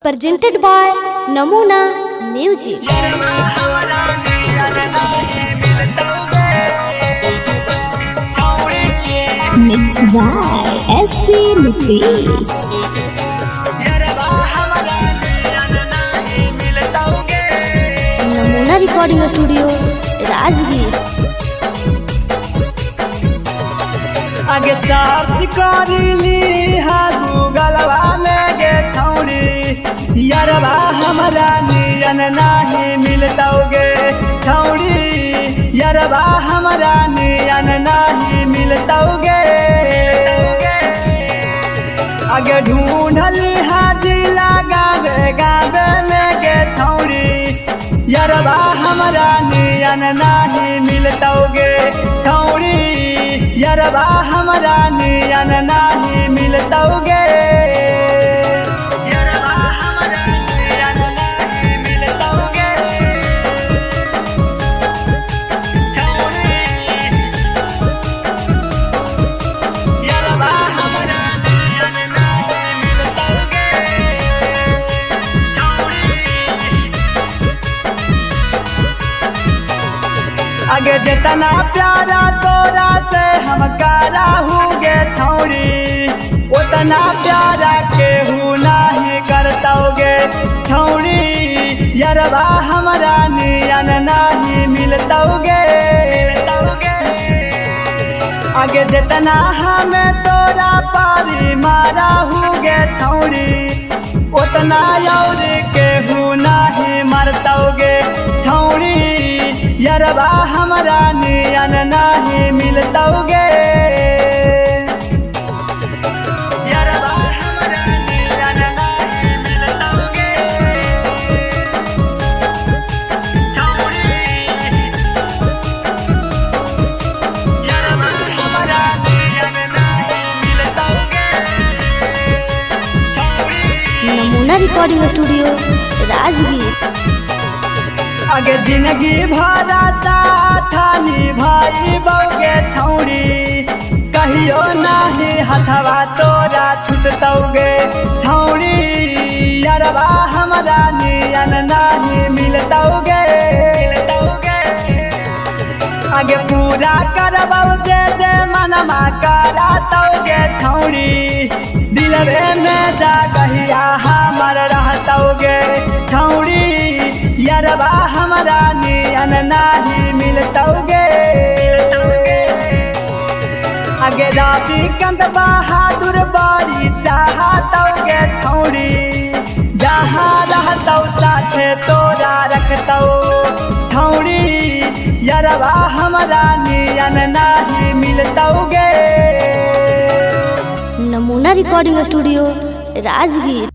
presented by Namuna Music. Mixed by SP Lupis. Namuna Recording Studio, Rajgir. आगे search करिली हा गूगलवा में गे छौड़ी यारबा हमरा नियन नाही मिलतौगे छौड़ी यारबा हमरा नियन नाही मिलतौगे आगे ढूंढली हा जिला गावे गावे में गे छौड़ी यारबा हमरा नियन नाही मिलतौगे छौड़ी यारबा हमरा नियन नाही मिलतौगे यारबा हमरा नियन नाही मिलतौगे छौड़ी यारबा हमरा नियन नाही मिलतौगे छौड़ी आगे जितना प्यारा तोरा से हम कारा हुगे छौड़ी उतना प्यारा केहू नहीं करतौगे छौड़ी यारबा हमरा नियन नहीं मिलतौगे आगे जितना हमें तोरा पारी मारा हुगे छौड़ी उतना और केहू नहीं मरतौगे छौड़ी यारबा हमरा नियन नहीं मिलतौगे यारबा हमरा नियन नहीं मिलतौगे छौड़ी यारबा हमरा नियन नहीं मिलतौगे छौड़ी Namuna Recording Studio, Rajgir. आगे जिंदगी भरा साथानी भाई बौगे छौड़ी कहियो नाही हथवा तोरा छुटतौगे छौड़ी यारबा हमरा नियन नाही मिलतौगे आगे पूरा करबौ जे जे मनमा करातौगे छौड़ी दिलवे में जा गहिया हमर रहतौगे छौड़ी यारबा हमरा नियन नाही मिलतौगे आगे राती कंद बहादुर बारी चाहतौगे छौड़ी जहाँ रहतौ साथे तोरा रखतौ छौड़ी यारबा हमरा नियन नाही मिलतौगे Namuna Recording Studio, Rajgir.